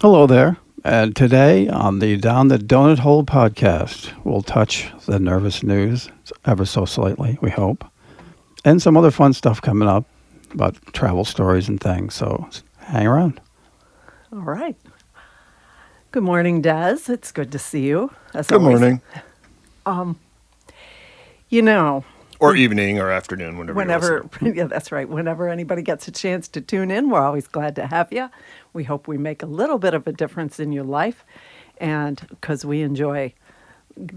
Hello there. And today on the Down the Donut Hole podcast, we'll touch the nervous news ever so slightly, we hope, and some other fun stuff coming up about travel stories and things. So hang around. All right. Good morning, Des. It's good to see you. As Good always. morning. You know, Or evening or afternoon, whenever, yeah, that's right. Whenever anybody gets a chance to tune in, we're always glad to have you. We hope we make a little bit of a difference in your life. And because we enjoy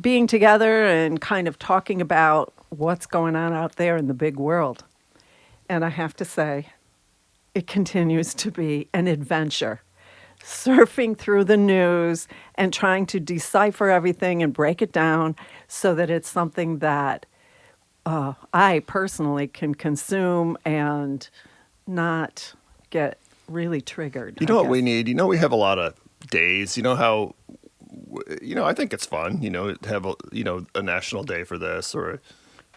being together and kind of talking about what's going on out there in the big world. And I have to say, it continues to be an adventure. Surfing through the news and trying to decipher everything and break it down so that it's something that I personally can consume and not get really triggered. You know what we need? You know, we have a lot of days. You know how, I think it's fun, to have a national day for this or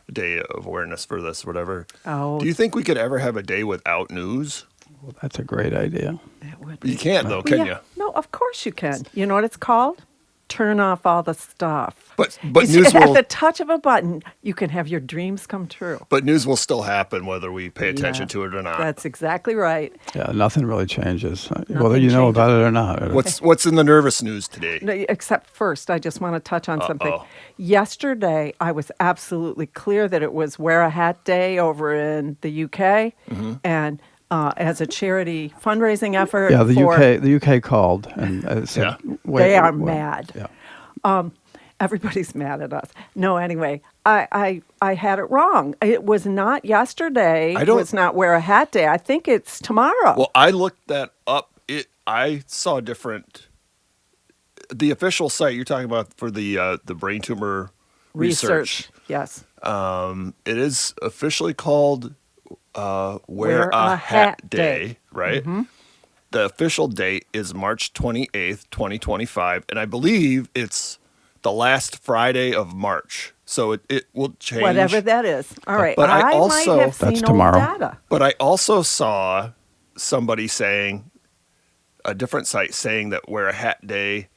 a day of awareness for this, whatever. Oh. Do you think we could ever have a day without news? Well, that's a great idea. It would be. You can't, though, Well, can yeah. you? No, of course you can. You know what it's called? Turn off all the stuff. But You see, news at will the touch of a button, you can have your dreams come true. but news will still happen whether we pay attention Yeah, to it or not. That's exactly right. Yeah, nothing really changes, whether Nothing you know changes. about it or not. What's in the nervous news today? No, except first, I just want to touch on something. Uh-oh. Yesterday, I was absolutely clear that it was Wear a Hat Day over in the UK, and as a charity fundraising effort. Yeah, the for, UK called and said, Yeah. They are mad. Yeah. Everybody's mad at us. No, anyway, I had it wrong. It was not yesterday. It was not Wear a Hat Day. I think it's tomorrow. Well, I looked that up. I saw different. The official site you're talking about for the brain tumor research. Yes. It is officially called Wear a Hat Day, right? Mm-hmm. The official date is March 28th, 2025, and I believe it's the last Friday of March. So it will change. Whatever that is. All right. But I might also- have seen That's old tomorrow. data. But I also saw somebody saying, a different site saying that Wear a Hat Day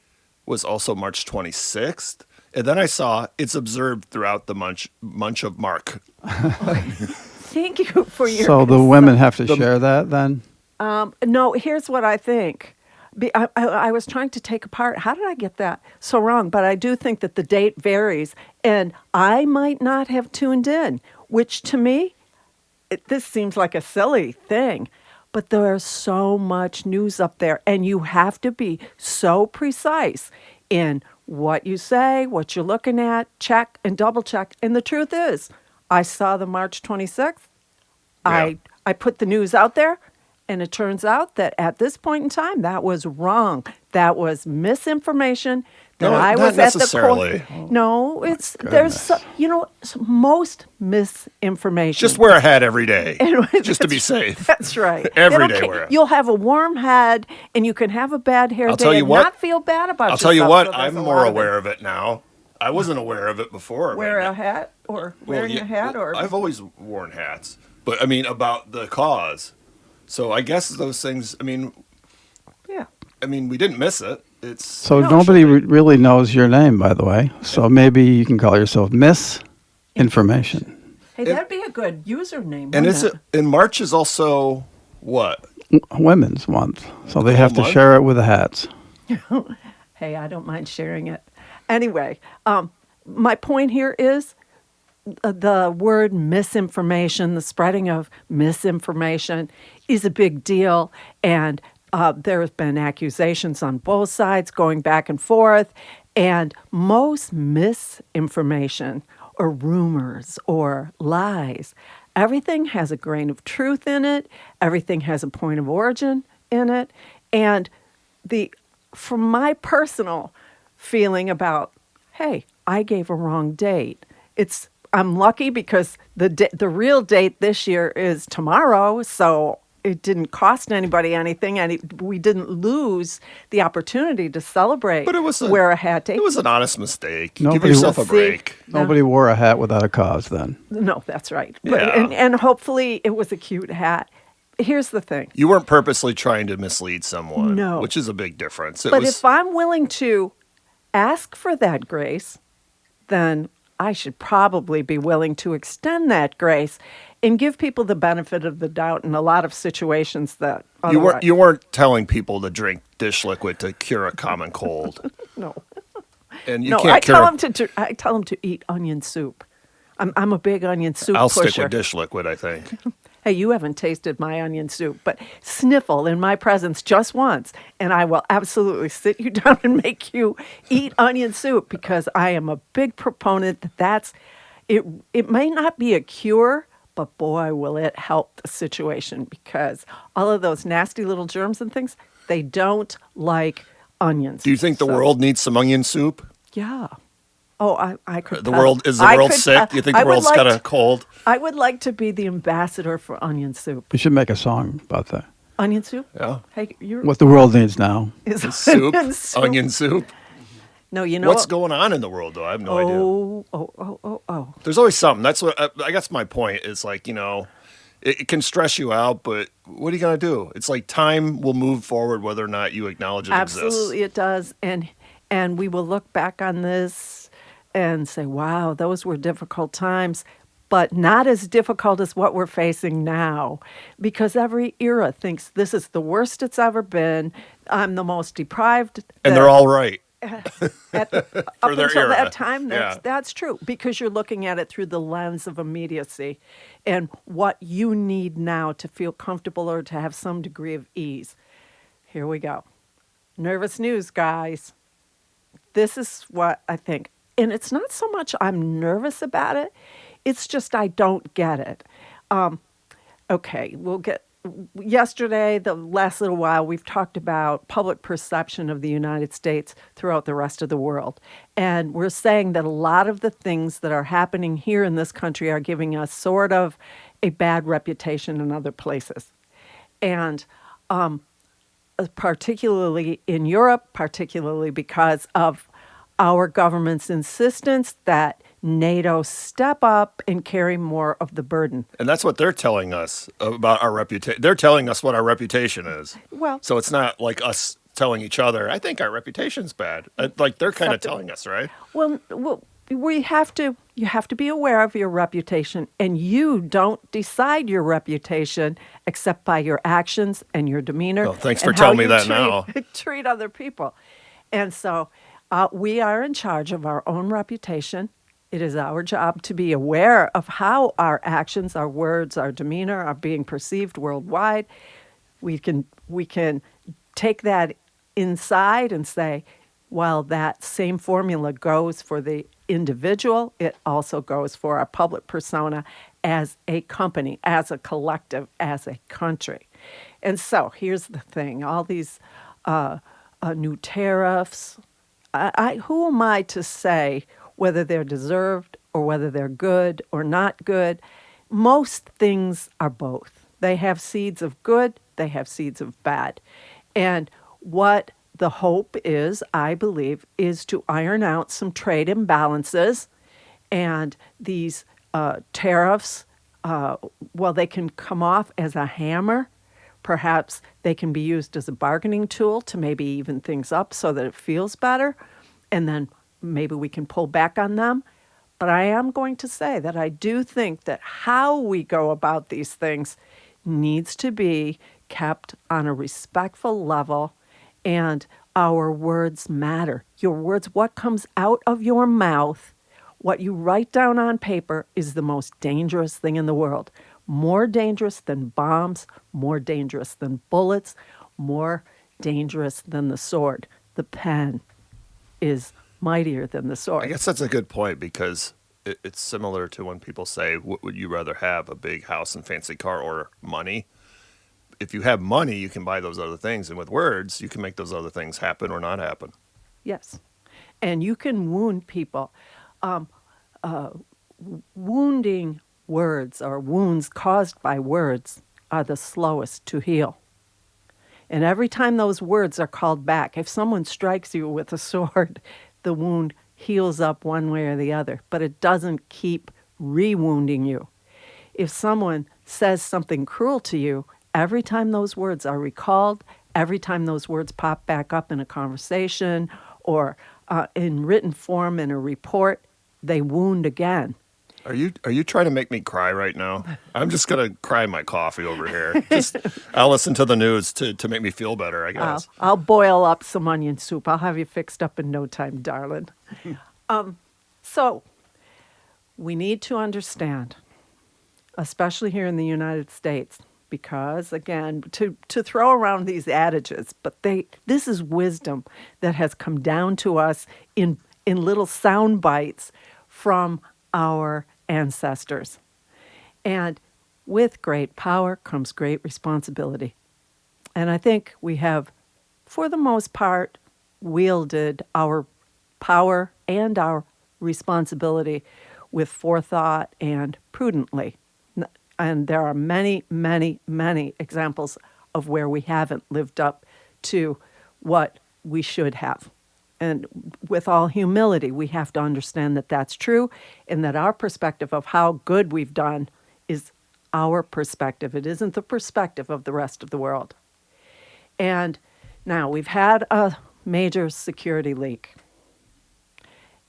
was also March 26th. And then I saw it's observed throughout the month of March. Thank you for your. So the women have to share that then? No, here's what I think. I was trying to take apart. How did I get that so wrong? But I do think that the date varies, and I might not have tuned in, which to me, this seems like a silly thing, but there's so much news up there, and you have to be so precise in what you say, what you're looking at, check and double check. And the truth is, I saw the March 26th. Yeah. I put the news out there. And it turns out that at this point in time, that was wrong. That was misinformation. That No, I not was at the necessarily. core. No, there's most misinformation. Just wear a hat every day, And just to be safe. That's right. Every They don't day care. wear it. You'll have a warm head, and you can have a bad hair I'll day tell you and what, not feel bad about I'll yourself. tell you what, So there's I'm a more lot aware of it now. I wasn't aware of it before. Wear but a hat or wearing a hat or I've always worn hats, but I mean about the cause. So I guess those things. yeah. We didn't miss it. It's So No, nobody really knows your name, by the way. So maybe you can call yourself Miss Information. Hey, that'd be a good username. and wouldn't in March is also what? Women's Month. So they whole have to month? share it with the hats. Hey, I don't mind sharing it. Anyway, my point here is the word misinformation, the spreading of misinformation is a big deal. And there have been accusations on both sides going back and forth. And most misinformation or rumors or lies, everything has a grain of truth in it. Everything has a point of origin in it. And from my personal feeling about, hey, I gave a wrong date. I'm lucky because the real date this year is tomorrow, so it didn't cost anybody anything, and we didn't lose the opportunity to celebrate. But it was Wear a Hat Day. It was an honest mistake. Give Nobody yourself a will see. break. Nobody wore a hat without a cause then. No, that's right. Yeah. And hopefully it was a cute hat. here's the thing. You weren't purposely trying to mislead someone, No. which is a big difference. But if I'm willing to ask for that grace, then I should probably be willing to extend that grace and give people the benefit of the doubt in a lot of situations that otherwise. you weren't telling people to drink dish liquid to cure a common cold. No. And you No, can't I cure. tell them to eat onion soup. I'm a big onion soup I'll pusher. stick with dish liquid, I think. Hey, you haven't tasted my onion soup, but sniffle in my presence just once, and I will absolutely sit you down and make you eat onion soup because I am a big proponent that that's it. It may not be a cure, but boy, will it help the situation because all of those nasty little germs and things, they don't like onions. Do you think the So, world needs some onion soup? Yeah. Oh, I could. The world sick? You think the world's got a cold? I would like to be the ambassador for onion soup. We should make a song about that. Onion soup? Yeah. Hey, you're What the world needs now. is Soup, onion soup. onion soup. No, you know What's what? going on in the world, though? I have no idea. Oh. There's always something. That's what I guess my point is. Like, it can stress you out, but what are you gonna do? It's like time will move forward whether or not you acknowledge it Absolutely, exists. it does, and we will look back on this and say, "Wow, those were difficult times." But not as difficult as what we're facing now, because every era thinks this is the worst it's ever been. I'm the most deprived. And they're all right. up their until era. that time, Yeah. that's true, because you're looking at it through the lens of immediacy and what you need now to feel comfortable or to have some degree of ease. Here we go. Nervous news, guys. This is what I think. And it's not so much I'm nervous about it, it's just I don't get it. Okay, yesterday, the last little while, we've talked about public perception of the United States throughout the rest of the world. And we're saying that a lot of the things that are happening here in this country are giving us sort of a bad reputation in other places. And particularly in Europe, particularly because of our government's insistence that NATO step up and carry more of the burden. And that's what they're telling us about our reputation. They're telling us what our reputation is. Well, So it's not like us telling each other, I think our reputation's bad. Like they're kind of telling us, right? well, you have to be aware of your reputation, and you don't decide your reputation except by your actions and your demeanor. Oh, thanks for and how telling me you that now. treat other people. And so we are in charge of our own reputation. It is our job to be aware of how our actions, our words, our demeanor are being perceived worldwide. We can take that inside and say, while that same formula goes for the individual, it also goes for our public persona as a company, as a collective, as a country. And so here's the thing, all these new tariffs, who am I to say whether they're deserved or whether they're good or not good? Most things are both. They have seeds of good, they have seeds of bad. And what the hope is, I believe, is to iron out some trade imbalances. And these tariffs, while they can come off as a hammer, perhaps they can be used as a bargaining tool to maybe even things up so that it feels better. And then maybe we can pull back on them. But I am going to say that I do think that how we go about these things needs to be kept on a respectful level, and our words matter. Your words, what comes out of your mouth, what you write down on paper, is the most dangerous thing in the world. More dangerous than bombs, more dangerous than bullets, more dangerous than the sword. The pen is mightier than the I sword. guess that's a good point because it's similar to when people say, what would you rather have, a big house and fancy car or money? If you have money, you can buy those other things. And with words, you can make those other things happen or not happen. Yes. And you can wound people. Wounding words or wounds caused by words are the slowest to heal. And every time those words are called back, if someone strikes you with a sword, the wound heals up one way or the other, but it doesn't keep re-wounding you. If someone says something cruel to you every time those words are recalled, every time those words pop back up in a conversation or in written form in a report, they wound again. Are you trying to make me cry right now? I'm just gonna cry my coffee over here. Just I'll listen to the news to make me feel better, I guess. I'll boil up some onion soup. I'll have you fixed up in no time, darling. So we need to understand, especially here in the United States, because again, to throw around these adages, but this is wisdom that has come down to us in little sound bites from our ancestors. And with great power comes great responsibility. And I think we have, for the most part, wielded our power and our responsibility with forethought and prudently. And there are many, many, many examples of where we haven't lived up to what we should have. And with all humility, we have to understand that that's true and that our perspective of how good we've done is our perspective. It isn't the perspective of the rest of the world. And now we've had a major security leak.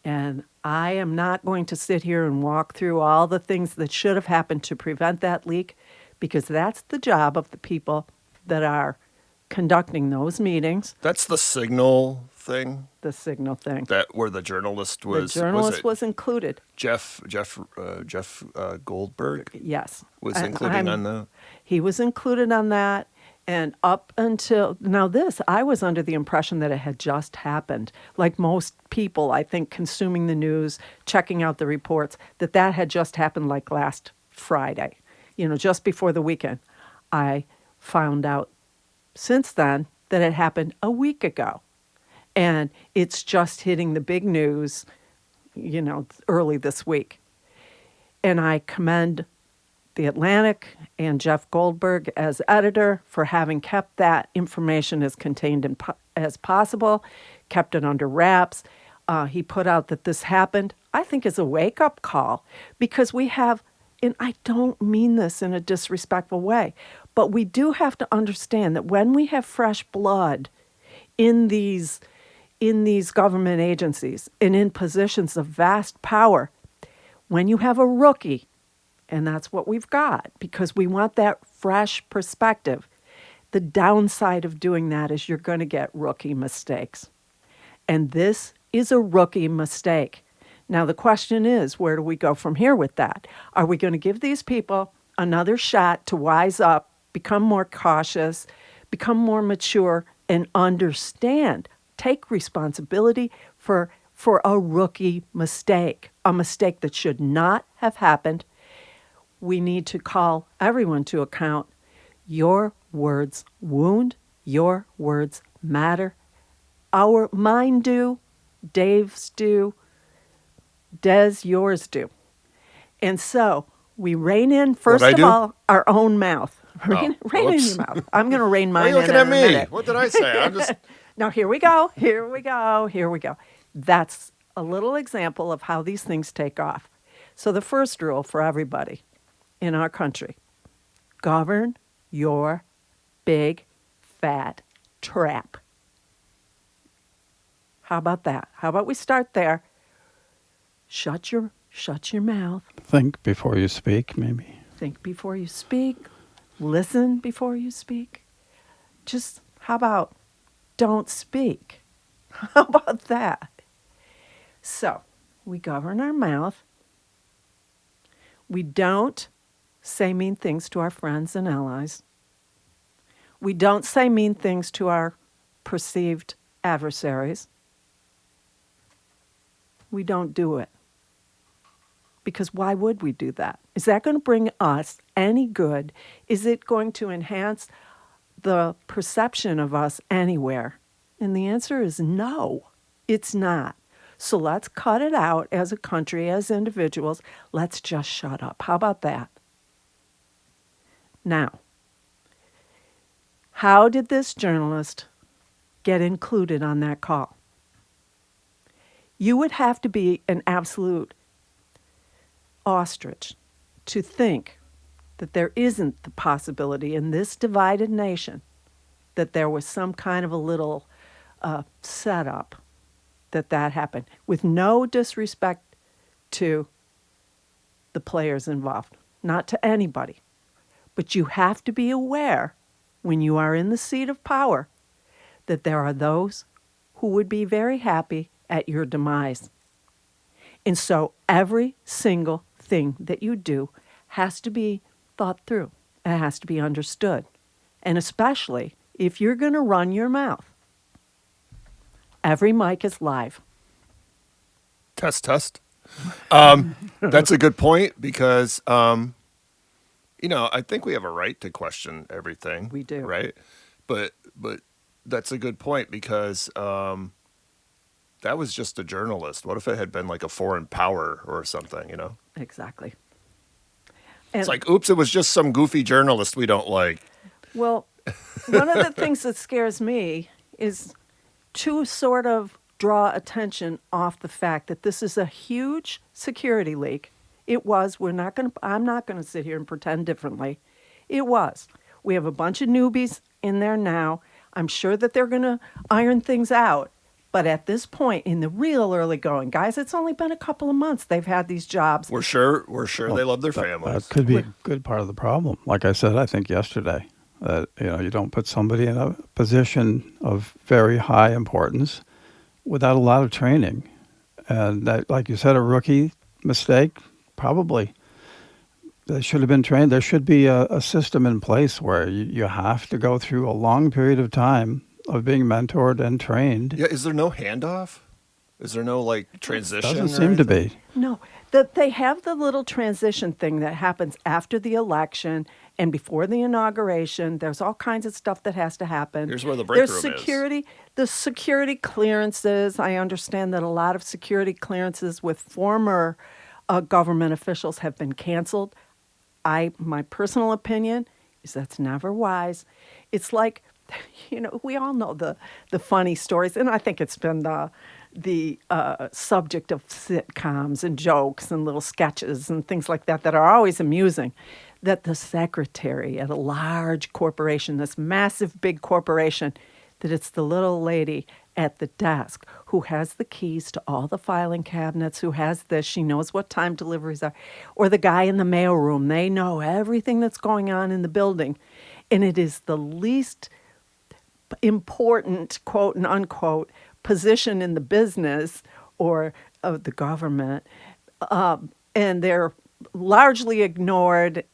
And I am not going to sit here and walk through all the things that should have happened to prevent that leak, because that's the job of the people that are conducting those meetings. That's the signal thing. The signal thing. That where the journalist was. The journalist was included. Jeff Goldberg. Yes, Was including on that. He was included on that, and up until now, I was under the impression that it had just happened. Like most people, I think, consuming the news, checking out the reports, that had just happened like last Friday. Just before the weekend. I found out since then that it happened a week ago. And it's just hitting the big news, early this week. And I commend The Atlantic and Jeff Goldberg as editor for having kept that information as contained as possible, kept it under wraps. He put out that this happened, I think, is a wake-up call, because we have, and I don't mean this in a disrespectful way, but we do have to understand that when we have fresh blood in these government agencies and in positions of vast power, when you have a rookie, and that's what we've got, because we want that fresh perspective, the downside of doing that is you're going to get rookie mistakes. And this is a rookie mistake. Now, the question is, where do we go from here with that? Are we going to give these people another shot to wise up, become more cautious, become more mature, and understand, take responsibility for a rookie mistake, a mistake that should not have happened? We need to call everyone to account. Your words wound, your words matter. Mine do, Dave's do, Des, yours do. And so we rein in, first of all, our own mouth. Rein in your mouth. I'm going to rein mine in. Why are you looking at me? Minute. What did I say? I'm just... Now, here we go. That's a little example of how these things take off. So the first rule for everybody in our country: govern your big, fat trap. How about that? How about we start there? Shut your mouth. Think before you speak, maybe. Think before you speak. Listen before you speak. Just, how about don't speak? How about that? So, we govern our mouth. We don't say mean things to our friends and allies. We don't say mean things to our perceived adversaries. We don't do it. Because why would we do that? Is that going to bring us any good? Is it going to enhance the perception of us anywhere? And the answer is no, it's not. So let's cut it out as a country, as individuals. Let's just shut up. How about that? Now, how did this journalist get included on that call? You would have to be an absolute ostrich to think that there isn't the possibility in this divided nation that there was some kind of a little setup that happened, with no disrespect to the players involved, not to anybody. But you have to be aware when you are in the seat of power that there are those who would be very happy at your demise. And so every single thing that you do has to be thought through. It has to be understood. And especially if you're going to run your mouth. Every mic is live. Test. That's a good point because, I think we have a right to question everything. We do. Right? But that's a good point because that was just a journalist. What if it had been like a foreign power or something, Exactly. It's like, oops, it was just some goofy journalist we don't like. Well, one of the things that scares me is to sort of draw attention off the fact that this is a huge security leak. It was. I'm not going to sit here and pretend differently. It was. We have a bunch of newbies in there now. I'm sure that they're going to iron things out. But at this point, in the real early going, guys, it's only been a couple of months they've had these jobs. We're sure they love their families. That could be a good part of the problem. Like I said, I think yesterday, that you don't put somebody in a position of very high importance without a lot of training. And that, like you said, a rookie mistake, probably. They should have been trained. There should be a system in place where you have to go through a long period of time of being mentored and trained. Yeah, is there no handoff? Is there no transition? Doesn't seem to be. No, they have the little transition thing that happens after the election and before the inauguration. There's all kinds of stuff that has to happen. Here's where the break room is. The security clearances. I understand that a lot of security clearances with former government officials have been canceled. My personal opinion is that's never wise. It's like, we all know the funny stories, and I think it's been the subject of sitcoms and jokes and little sketches and things like that are always amusing, that the secretary at a large corporation, this massive big corporation, that it's the little lady at the desk who has the keys to all the filing cabinets, who has this, she knows what time deliveries are, or the guy in the mailroom, they know everything that's going on in the building, and it is the least important, quote and unquote, position in the business or of the government, and they're largely ignored.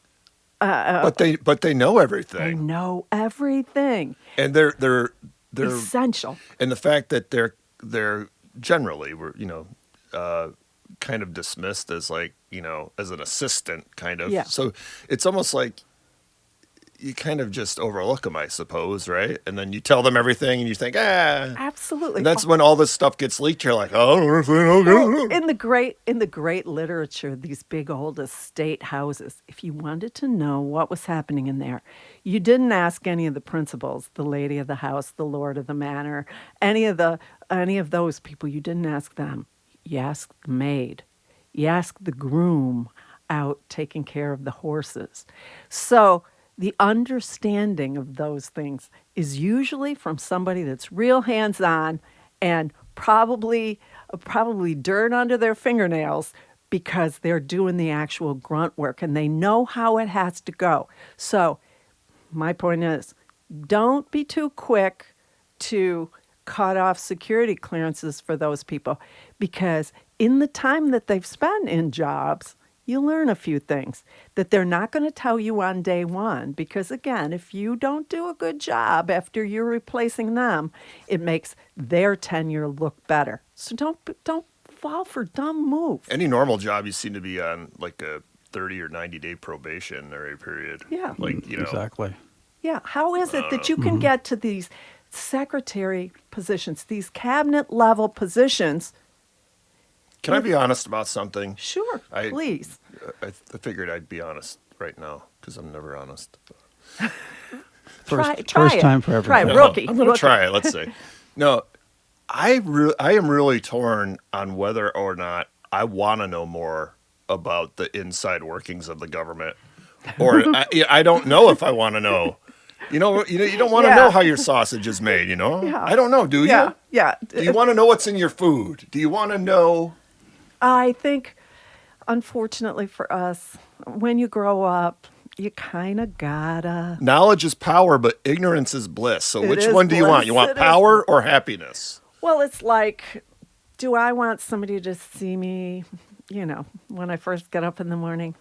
But they know everything. They know everything, and they're essential. And the fact that they're generally kind of dismissed as as an assistant kind of. Yeah. So it's almost like you kind of just overlook them, I suppose, right? And then you tell them everything, and you think, Absolutely. And that's when all this stuff gets leaked. You're like, oh, in the great literature, these big old estate houses, if you wanted to know what was happening in there, you didn't ask any of the principals, the lady of the house, the lord of the manor, any of those people. You didn't ask them. You asked the maid. You asked the groom out taking care of the horses. So the understanding of those things is usually from somebody that's real hands-on and probably dirt under their fingernails because they're doing the actual grunt work and they know how it has to go. So my point is, don't be too quick to cut off security clearances for those people, because in the time that they've spent in jobs, you learn a few things that they're not going to tell you on day one, because again, if you don't do a good job after you're replacing them, it makes their tenure look better. So don't fall for dumb moves. Any normal job, you seem to be on like a 30 or 90-day probationary period. Yeah. Exactly. Yeah. How is it that you can get to these secretary positions, these cabinet level positions? Can I be honest about something? Sure, please. I figured I'd be honest right now because I'm never honest. Try First it. time for everything. Try rookie. I'm going to try it. Let's see. No, I am really torn on whether or not I want to know more about the inside workings of the government, Or I don't know if I want to know. You don't want to Yeah. know how your sausage is made, Yeah. I don't know, do you? Yeah. Do you want to know what's in your food? Do you want to know? I think, unfortunately for us, when you grow up, you kind of gotta. Knowledge is power, but ignorance is bliss. So It which is one do you want? You bliss. want It is power or happiness? Well, it's like, do I want somebody to see me, when I first get up in the morning?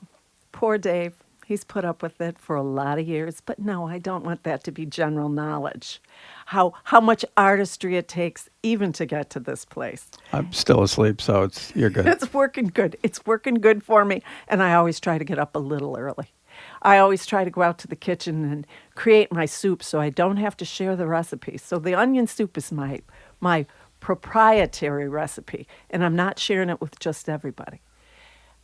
Poor Dave. He's put up with it for a lot of years, but no, I don't want that to be general knowledge. How much artistry it takes even to get to this place. I'm still asleep, so you're good. It's working good. It's working good for me, and I always try to get up a little early. I always try to go out to the kitchen and create my soup so I don't have to share the recipe. So the onion soup is my proprietary recipe, and I'm not sharing it with just everybody.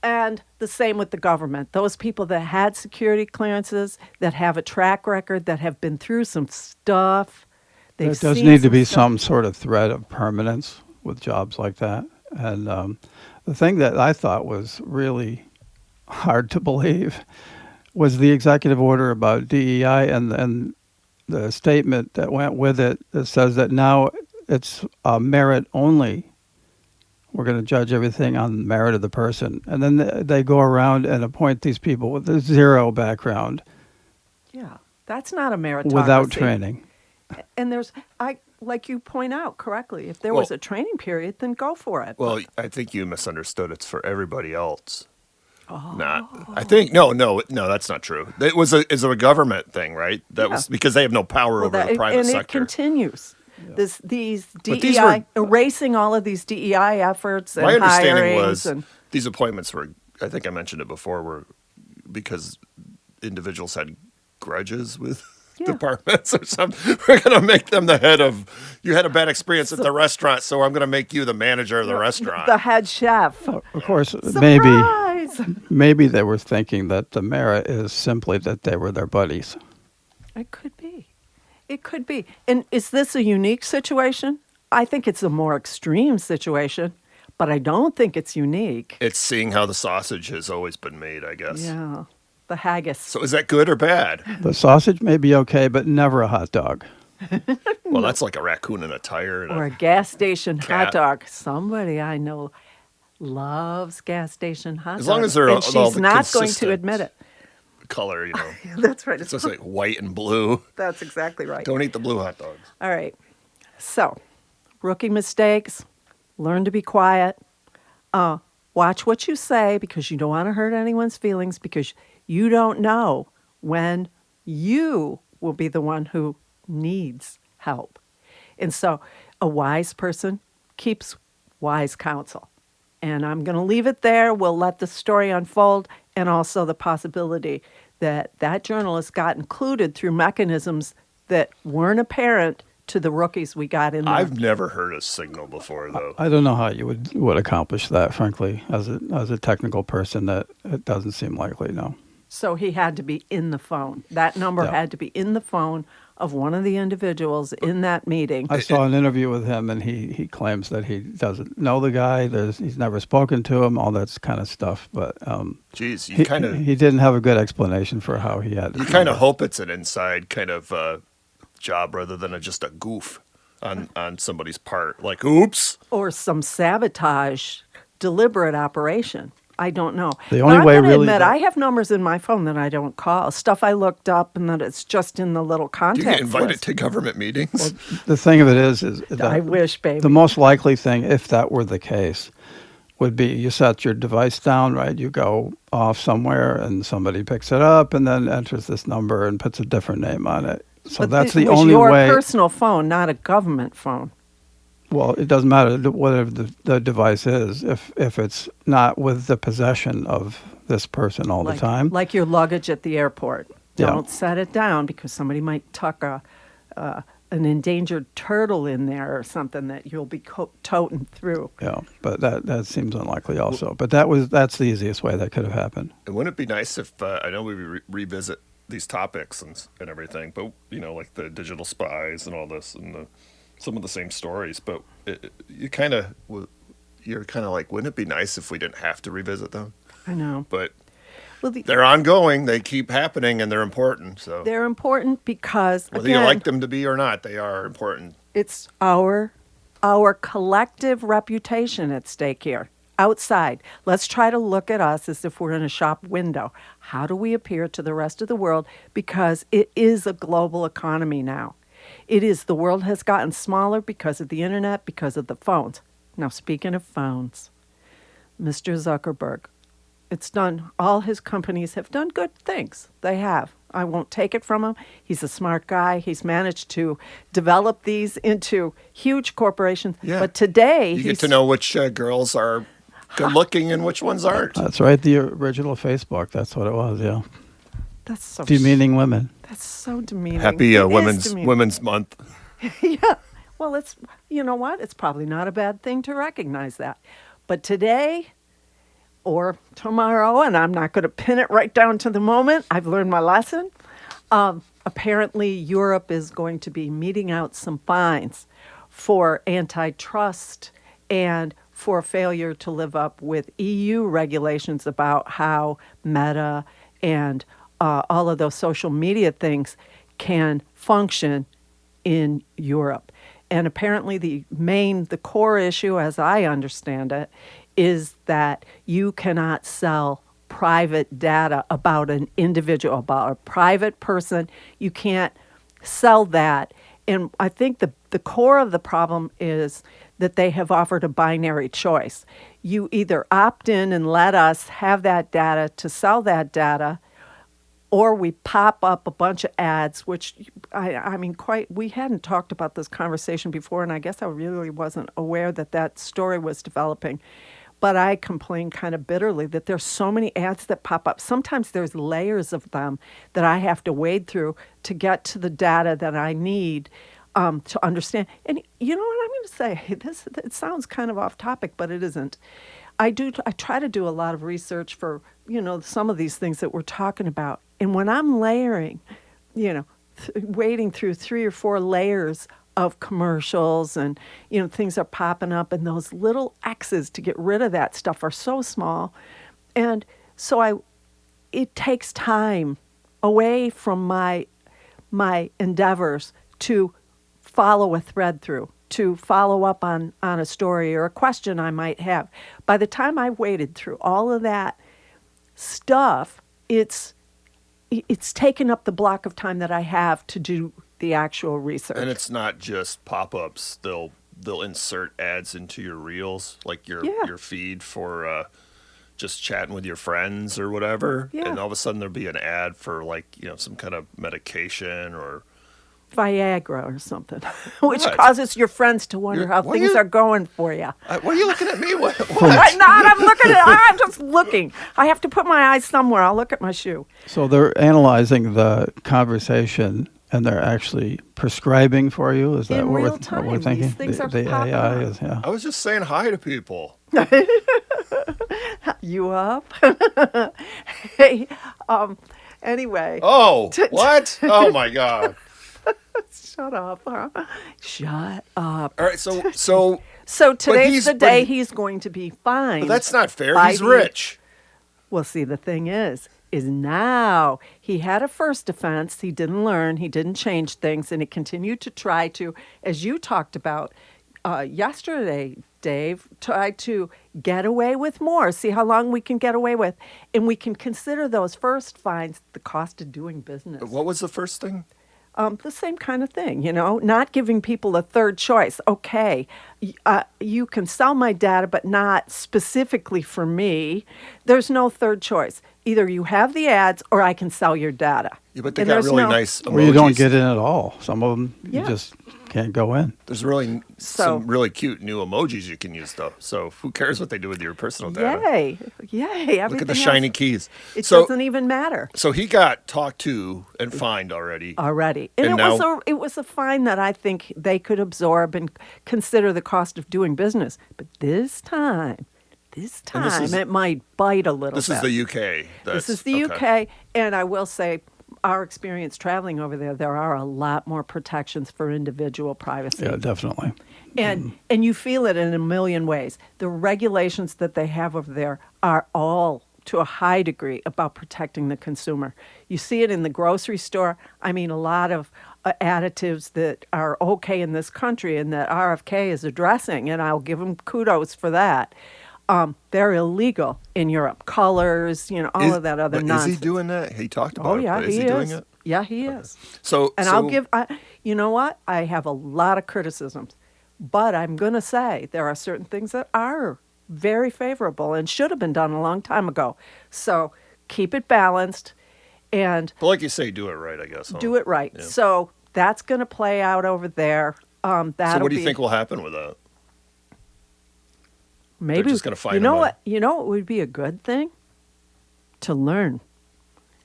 And the same with the government. Those people that had security clearances, that have a track record, that have been through some stuff. There does need to be some sort of threat of permanence with jobs like that. And the thing that I thought was really hard to believe was the executive order about DEI and the statement that went with it that says that now it's merit only. We're going to judge everything on the merit of the person. And then they go around and appoint these people with zero background. Yeah, that's not a meritocracy. Without training. And like you point out correctly, if there was a training period, then go for it. Well, I think you misunderstood. It's for everybody else. Oh. I think no, that's not true. It's a government thing, right? That was because they have no power over the private sector. And it continues. Yeah. These DEI, erasing all of these DEI efforts and my understanding hirings was these appointments were, I think I mentioned it before, were because individuals had grudges with departments or something. We're going to make them the head of, you had a bad experience at the restaurant, so I'm going to make you the manager of the restaurant. The head chef. Of course, Surprise! maybe they were thinking that the merit is simply that they were their buddies. It could be. It could be. And is this a unique situation? I think it's a more extreme situation, but I don't think it's unique. It's seeing how the sausage has always been made, I guess. Yeah, the haggis. So is that good or bad? The sausage may be okay, but never a hot dog. Well, that's like a raccoon in a tire. And or a gas station cat. hot dog. Somebody I know loves gas station hot dogs. As long as they're and all she's the not going to consistent admit it. color, That's right. It's just like white and blue. That's exactly right. Don't eat the blue hot dogs. All right. So, rookie mistakes. Learn to be quiet. Watch what you say because you don't want to hurt anyone's feelings because you don't know when you will be the one who needs help. And so a wise person keeps wise counsel. And I'm going to leave it there. We'll let the story unfold and also the possibility that that journalist got included through mechanisms that weren't apparent to the rookies we got in there. I've never heard a signal before, though. I don't know how you would accomplish that, frankly. As a technical person, that it doesn't seem likely, no. So he had to be in the phone. That number had to be in the phone of one of the individuals in that meeting. I saw an interview with him, and he claims that he doesn't know the guy. He's never spoken to him, all that kind of stuff. But Geez, you kind of he didn't have a good explanation for how he had. You kind of hope it's an inside kind of job rather than just a goof on somebody's part. Like, oops. Or some sabotage, deliberate operation. I don't know. The only but way I'm gonna really admit, that- I have numbers in my phone that I don't call. Stuff I looked up and that it's just in the little Do contact you get invited list. to government meetings? The thing of it is that I wish, baby. the most likely thing, if that were the case, would be you set your device down, right? You go off somewhere and somebody picks it up and then enters this number and puts a different name on it. So But that's it the was only your way. personal phone, not a government phone. Well, it doesn't matter whatever the device is if it's not with the possession of this person all the time. Like your luggage at the airport. Yeah. Don't set it down because somebody might tuck an endangered turtle in there or something that you'll be toting through. Yeah, but that seems unlikely also. But that's the easiest way that could have happened. And wouldn't it be nice if, I know we revisit these topics and everything, but, like the digital spies and all this and some of the same stories, but you're kind of like, wouldn't it be nice if we didn't have to revisit them? I know. But Well, they're ongoing. They keep happening, and they're important. So they're important because, whether again, you like them to be or not, they are important. it's our collective reputation at stake here. Outside, let's try to look at us as if we're in a shop window. How do we appear to the rest of the world? Because it is a global economy now. It is. The world has gotten smaller because of the internet, because of the phones. Now, speaking of phones, Mr. Zuckerberg, it's done, all his companies have done good things. They have. I won't take it from him. He's a smart guy. He's managed to develop these into huge corporations. Yeah. But today, You get to know which girls are good looking and which ones aren't. That's right. The original Facebook. That's what it was. Yeah. That's so Demeaning women. That's so demeaning. Happy It is Women's demeaning. Women's Month. Yeah. Well, it's, you know what? It's probably not a bad thing to recognize that. But today or tomorrow, and I'm not going to pin it right down to the moment, I've learned my lesson. Apparently, Europe is going to be meting out some fines for antitrust and for failure to live up with EU regulations about how Meta and all of those social media things can function in Europe. And apparently the core issue, as I understand it, is that you cannot sell private data about an individual, about a private person. You can't sell that. And I think the core of the problem is that they have offered a binary choice. You either opt in and let us have that data to sell that data, or we pop up a bunch of ads, which we hadn't talked about this conversation before, and I guess I really wasn't aware that story was developing. But I complain kind of bitterly that there's so many ads that pop up. Sometimes there's layers of them that I have to wade through to get to the data that I need to understand. And you know what I'm going to say? It sounds kind of off topic, but it isn't. I try to do a lot of research for, some of these things that we're talking about. And when I'm layering, wading through 3 or 4 layers of commercials and, things are popping up, and those little X's to get rid of that stuff are so small. And so it takes time away from my endeavors to follow a thread through, to follow up on a story or a question I might have. By the time I've waded through all of that stuff, it's taken up the block of time that I have to do the actual research. And it's not just pop-ups. They'll insert ads into your reels, like your feed for just chatting with your friends or whatever. Yeah. And all of a sudden there'll be an ad for some kind of medication or Viagra or something, which What? causes your friends to wonder how what are things you- are going for you. Why are you looking at me? What? I'm just looking. I have to put my eyes somewhere. I'll look at my shoe. So they're analyzing the conversation and they're actually prescribing for you. Is that In what real we're time, thinking? these things are the popping AI up. is, yeah. I was just saying hi to people. You up? Hey, anyway. Oh, what? Oh my God. Shut up, huh? Shut up. All right, so So today's he's- the but day he- he's going to be fined. but that's not fair. by He's the- rich. Well, see, the thing is now he had a first offense. He didn't learn. He didn't change things. And he continued to try to, as you talked about yesterday, Dave, try to get away with more. See how long we can get away with. And we can consider those first fines the cost of doing business. What was the first thing? The same kind of thing, not giving people a third choice. Okay, you can sell my data, but not specifically for me. There's no third choice. Either you have the ads or I can sell your data. Yeah, but they And got there's really no- nice emojis. Or you don't get in at all. Some of them Yeah. you just can't go in. There's really So- some really cute new emojis you can use, though. So who cares what they do with your personal data? Yay. Look at Everything the shiny else, keys. it So, doesn't even matter so he got talked to and fined already. already. And it was a fine that I think they could absorb and consider the cost of doing business. But this time it might bite a little This bit. is the UK. This is the okay. UK, and I will say, our experience traveling over there are a lot more protections for individual privacy. Yeah, definitely. And you feel it in a million ways. The regulations that they have over there are all to a high degree about protecting the consumer. You see it in the grocery store. I mean, a lot of additives that are okay in this country and that RFK is addressing, and I'll give them kudos for that. They're illegal in Europe. Colors, all of that other but nonsense. Is he doing that? He talked about Oh, it. yeah, But is he he doing it? Yeah, he is. So, And I'll give, you know what? I have a lot of criticisms, but I'm going to say there are certain things that are very favorable and should have been done a long time ago. So keep it balanced and But like you say, do it right, I guess. Huh? do it right. Yeah. So that's going to play out over there. So what do you think will happen with that? Maybe just gonna find you know them what? You know what would be a good thing? To learn.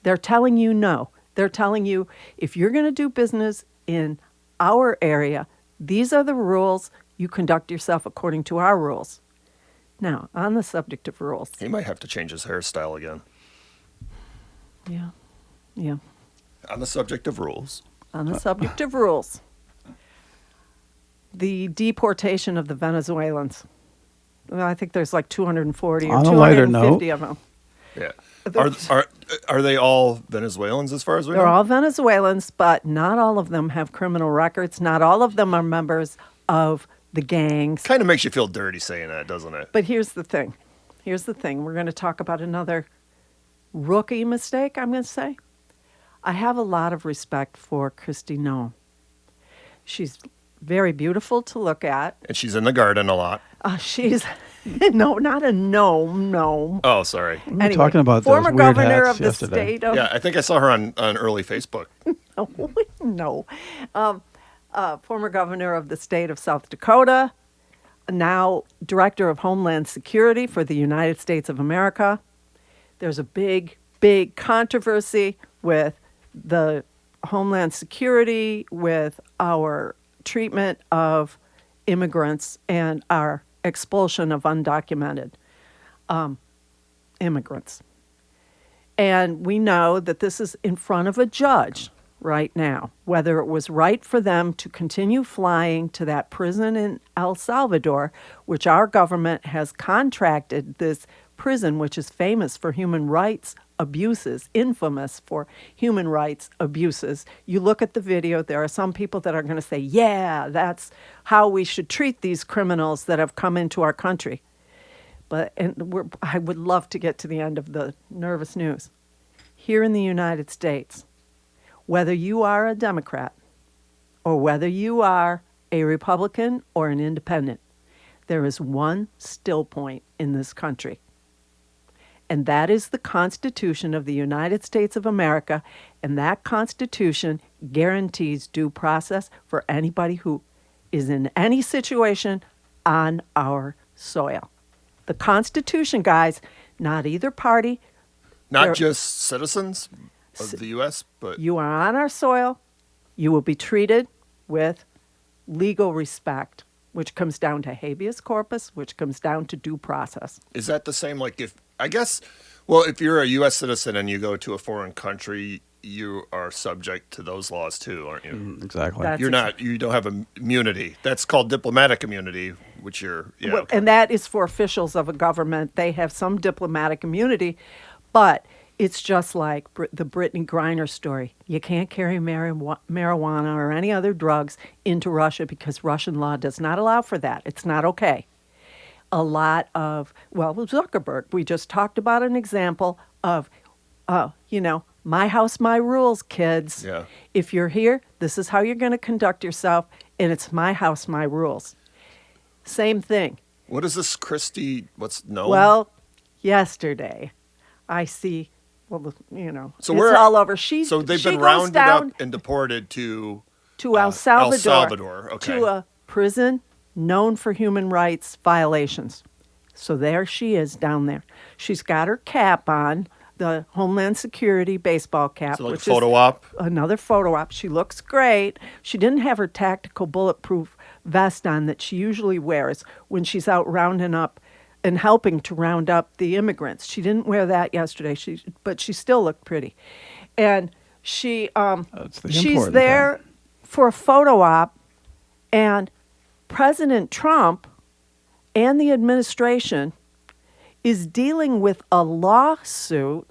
They're telling you no. They're telling you if you're going to do business in our area, these are the rules. You conduct yourself according to our rules. Now, on the subject of rules. He might have to change his hairstyle again. Yeah. Yeah. On the subject of rules. On the subject of rules. The deportation of the Venezuelans. Well, I think there's like 240 or On a lighter 250 note, of them. Yeah. Are they all Venezuelans as far as we They're know? all Venezuelans, but not all of them have criminal records. Not all of them are members of the gangs. Kind of makes you feel dirty saying that, doesn't it? But here's the thing. We're going to talk about another rookie mistake, I'm going to say. I have a lot of respect for Kristie Noem. She's very beautiful to look at. And she's in the garden a lot. She's, no, not a gnome. Oh, sorry. We were talking about those former weird governor hats of the yesterday. state of... Yeah, I think I saw her on early Facebook. No. Former governor of the state of South Dakota, now director of Homeland Security for the United States of America. There's a big controversy with the Homeland Security, with our treatment of immigrants and our expulsion of undocumented immigrants. And we know that this is in front of a judge right now, whether it was right for them to continue flying to that prison in El Salvador, which our government has contracted this prison, which is famous for human rights abuses, infamous for human rights abuses. You look at the video, there are some people that are going to say, yeah, that's how we should treat these criminals that have come into our country. I would love to get to the end of the nervous news. Here in the United States, whether you are a Democrat or whether you are a Republican or an independent, there is one still point in this country. And that is the Constitution of the United States of America. And that Constitution guarantees due process for anybody who is in any situation on our soil. The Constitution, guys, not either party. Not just citizens of the U.S., but... You are on our soil. You will be treated with legal respect, which comes down to habeas corpus, which comes down to due process. Is that the same, like if you're a U.S. citizen and you go to a foreign country, you are subject to those laws too, aren't you? Exactly. You don't have immunity. That's called diplomatic immunity, which okay. And that is for officials of a government. They have some diplomatic immunity, but it's just like the Brittany Griner story. You can't carry marijuana or any other drugs into Russia because Russian law does not allow for that. It's not okay. Zuckerberg, we just talked about an example of, my house, my rules, kids. Yeah. If you're here, this is how you're going to conduct yourself, and it's my house, my rules. Same thing. What is this, Kristie? What's Noem? Well, yesterday, I see, so it's all over. So they've been rounded up and deported to El Salvador. El Salvador, okay. To a prison known for human rights violations. So there she is down there. She's got her cap on, the Homeland Security baseball cap. So like which a photo op? Another photo op. She looks great. She didn't have her tactical bulletproof vest on that she usually wears when she's out rounding up and helping to round up the immigrants. She didn't wear that yesterday, but she still looked pretty. And she's there for a photo op, and President Trump and the administration is dealing with a lawsuit.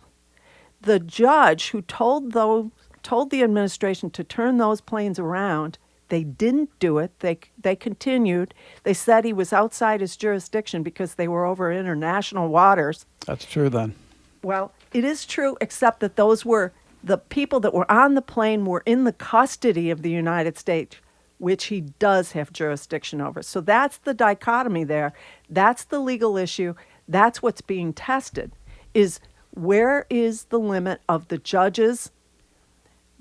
The judge who told the administration to turn those planes around, they didn't do it. They continued. They said he was outside his jurisdiction because they were over international waters. That's true then. Well, it is true, except that those were the people that were on the plane were in the custody of the United States, which he does have jurisdiction over. So that's the dichotomy there. That's the legal issue. That's what's being tested, is where is the limit of the judge's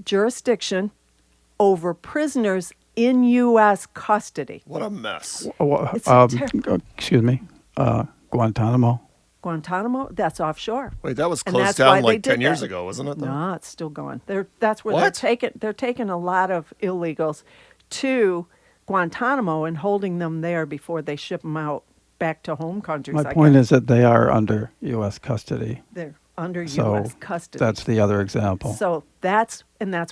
jurisdiction over prisoners in U.S. custody? What a mess. It's a Excuse me. Guantanamo. Guantanamo, that's offshore. Wait, that was And closed that's why down they like did 10 years that. ago, wasn't it? Though? No, it's still going. That's where What? they're taking a lot of illegals to Guantanamo and holding them there before they ship them out back to home countries. My point is that they are under U.S. custody. They're under So U.S. custody. that's the other example. So that's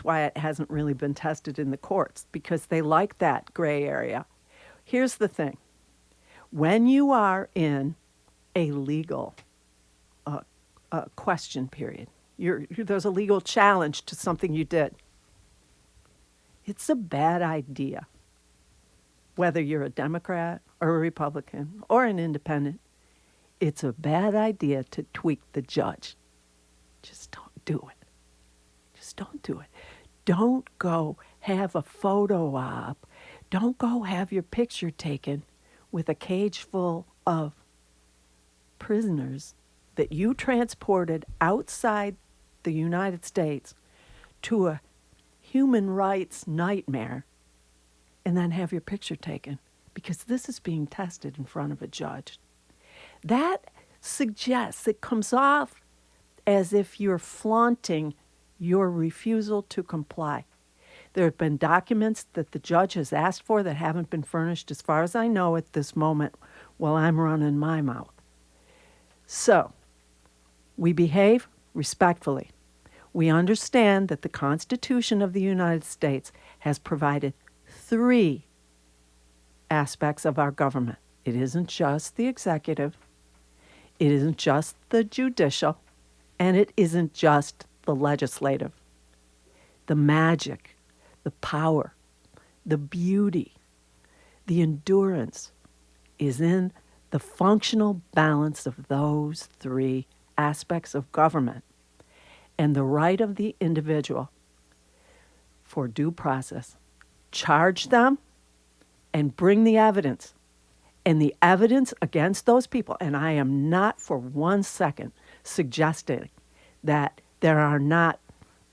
why it hasn't really been tested in the courts, because they like that gray area. Here's the thing. When you are in a legal question period, there's a legal challenge to something you did, it's a bad idea, whether you're a Democrat or a Republican or an independent, it's a bad idea to tweak the judge. Just don't do it. Just don't do it. Don't go have a photo op. Don't go have your picture taken with a cage full of prisoners that you transported outside the United States to a human rights nightmare, and then have your picture taken, because this is being tested in front of a judge. That suggests, it comes off as if you're flaunting your refusal to comply. There have been documents that the judge has asked for that haven't been furnished, as far as I know at this moment, while I'm running my mouth. So, we behave respectfully. We understand that the Constitution of the United States has provided 3 aspects of our government. It isn't just the executive, it isn't just the judicial, and it isn't just the legislative. The magic, the power, the beauty, the endurance is in the functional balance of those 3 aspects of government, and the right of the individual for due process. Charge them and bring the evidence. And the evidence against those people, and I am not for 1 second suggesting that there are not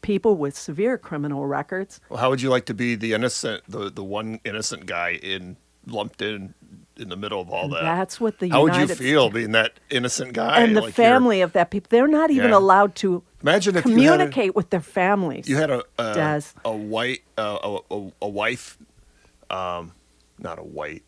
people with severe criminal records. Well, how would you like to be the innocent, the one innocent guy lumped in the middle of all And that? that's what the How would you United feel being that innocent guy? and the like family of that people? They're not even Yeah. allowed to Imagine if communicate with their families. you had Des. a white a wife, not a white,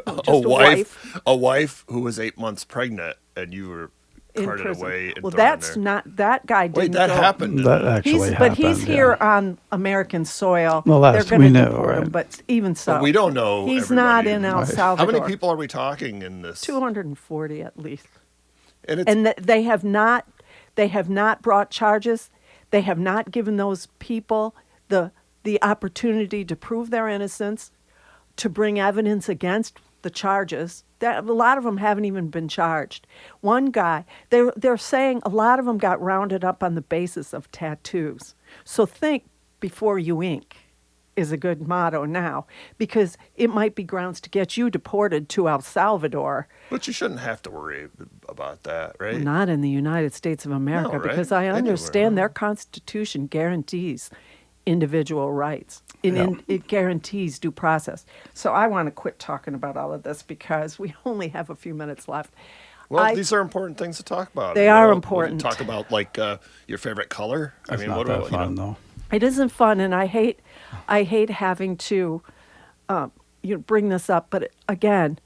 Just a wife who was 8 months pregnant, and you were in carted prison. away. And Well, thrown in that's there. not that guy. Didn't Wait, that go. happened. didn't That it? actually happened. He's here yeah. on American soil. Well, They're that's- going to we know, deport him, right. but even so, But we don't know. he's not everybody. in El Right. Salvador. How many people are we talking in this? 240 at least. And it's, And they have not brought charges. They have not given those people the opportunity to prove their innocence, to bring evidence against the charges. A lot of them haven't even been charged. One guy, they're saying a lot of them got rounded up on the basis of tattoos. So think before you ink is a good motto now, because it might be grounds to get you deported to El Salvador. but you shouldn't have to worry about that, right? Not in the United States of America, No, right? because I Anywhere, understand huh? their Constitution guarantees individual rights. It guarantees due process. So I want to quit talking about all of this because we only have a few minutes left. Well, these are important things to talk about. They You are know, important. Talk about like your favorite color. It's I mean, not what that do fun, though. It isn't fun, and I hate having to bring this up. But again,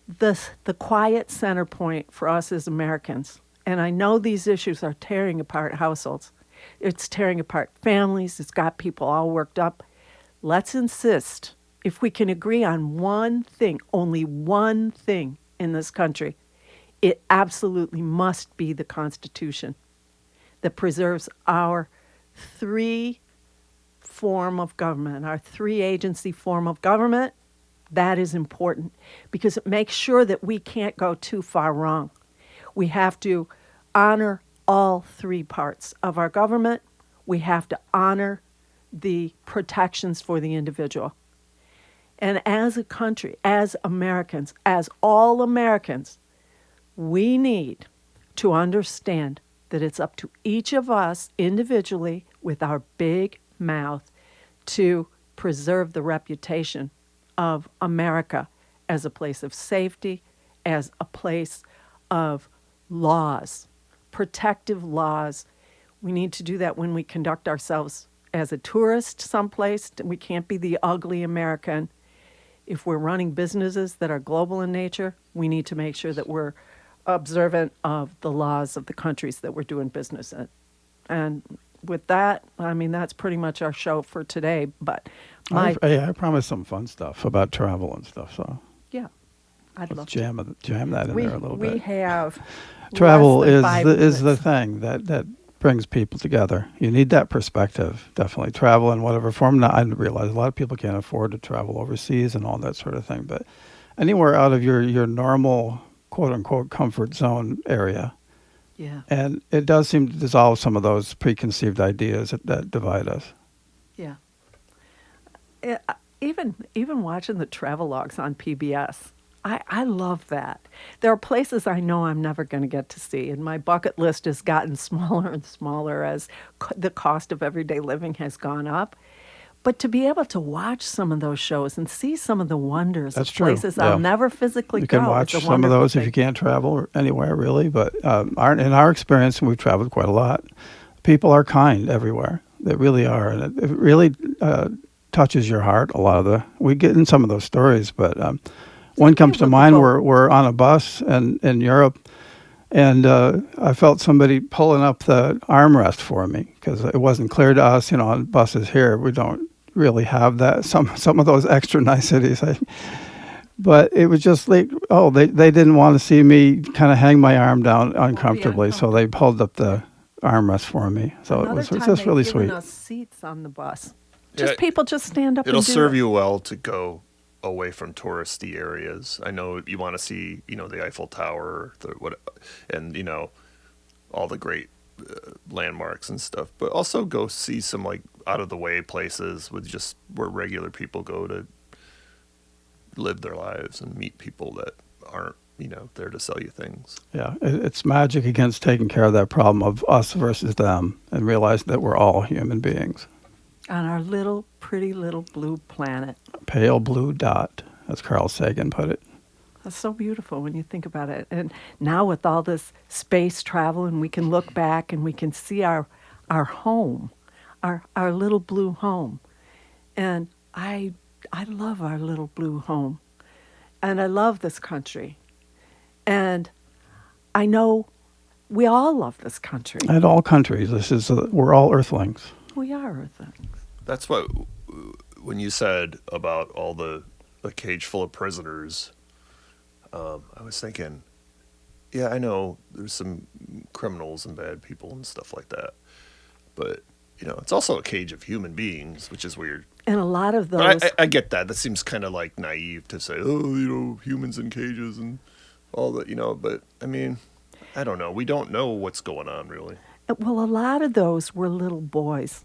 the quiet center point for us as Americans, and I know these issues are tearing apart households. It's tearing apart families. It's got people all worked up. Let's insist, if we can agree on one thing, only one thing in this country, it absolutely must be the Constitution that preserves our form of government, our 3-agency form of government. That is important because it makes sure that we can't go too far wrong. We have to honor all 3 parts of our government. We have to honor the protections for the individual. And as a country, as Americans, as all Americans, we need to understand that it's up to each of us individually with our big mouth to preserve the reputation of America as a place of safety, as a place of laws, protective laws. We need to do that when we conduct ourselves as a tourist someplace. We can't be the ugly American. If we're running businesses that are global in nature, we need to make sure that we're observant of the laws of the countries that we're doing business in. And with that, I mean, that's pretty much our show for today. But I promised some fun stuff about travel and stuff, so yeah, I'd love let's jam that in there a little we bit. have Travel less than 5 is the minutes. thing that brings people together. You need that perspective, definitely. Travel in whatever form. Now, I realize a lot of people can't afford to travel overseas and all that sort of thing, but anywhere out of your normal, quote-unquote, comfort zone area. Yeah, And it does seem to dissolve some of those preconceived ideas that divide us. yeah. Even watching the travel logs on PBS, I love that. There are places I know I'm never going to get to see, and my bucket list has gotten smaller and smaller as the cost of everyday living has gone up. But to be able to watch some of those shows and see some of the wonders That's of true, places yeah. I'll never physically You go. can watch it's a some of wonderful those if thing. you can't travel anywhere, really. But in our experience, and we've traveled quite a lot, people are kind everywhere. They really are. And it really touches your heart, a lot of we get in some of those stories. But one comes to mind, we're on a bus in Europe, and I felt somebody pulling up the armrest for me because it wasn't clear to us, on buses here, we don't really have that, some of those extra niceties. But it was just like, they didn't want to see me kind of hang my arm down uncomfortably, so they pulled up the armrest for me. So Another it was time just really they've given sweet. us seats on the bus. Yeah, People just stand up It'll and do serve it. you well to go away from touristy areas. I know you want to see, the Eiffel Tower, and all the great landmarks and stuff, but also go see some like out of the way places where regular people go to live their lives and meet people that aren't, there to sell you things. Yeah, it's magic against taking care of that problem of us versus them and realize that we're all human beings. On our pretty little blue planet. Pale blue dot, as Carl Sagan put it. That's so beautiful when you think about it. And now with all this space travel, and we can look back and we can see our home, our little blue home. And I love our little blue home. And I love this country. And I know we all love this country. And all countries, we're all earthlings. We are Earthlings. That's what, when you said about a cage full of prisoners, I was thinking, yeah, I know there's some criminals and bad people and stuff like that, but it's also a cage of human beings, which is weird. And a lot of those. But I get that. That seems kind of like naive to say, humans in cages and all that, But I mean, I don't know. We don't know what's going on, really. Well, a lot of those were little boys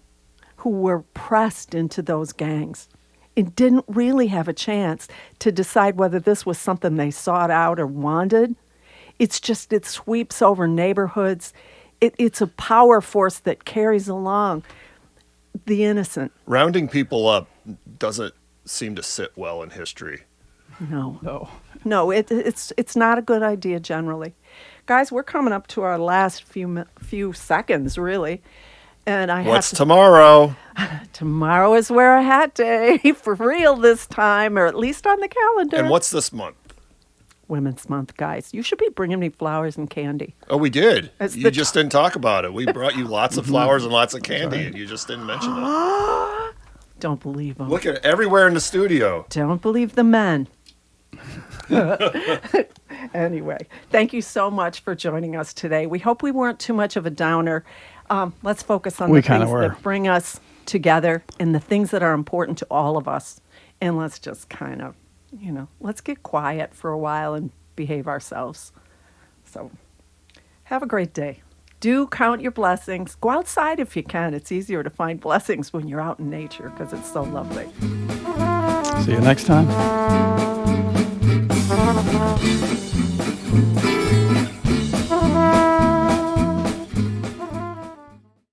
who were pressed into those gangs and didn't really have a chance to decide whether this was something they sought out or wanted. It's just, it sweeps over neighborhoods. It's a power force that carries along the innocent. Rounding people up doesn't seem to sit well in history. No, it's not a good idea generally. Guys, we're coming up to our last few seconds, really. And What's tomorrow? Tomorrow is Wear a Hat Day, for real this time, or at least on the calendar. And what's this month? Women's Month, guys. You should be bringing me flowers and candy. Oh, we did. It's You just didn't talk about it. We brought you lots of flowers and lots of candy, and you just didn't mention it. Don't believe them. Look at it everywhere in the studio. Don't believe the men. Anyway, thank you so much for joining us today. We hope we weren't too much of a downer. Let's focus on We the kinda things were. that bring us together and the things that are important to all of us. And let's just kind of, let's get quiet for a while and behave ourselves. So have a great day. Do count your blessings. Go outside if you can. It's easier to find blessings when you're out in nature because it's so lovely. See you next time.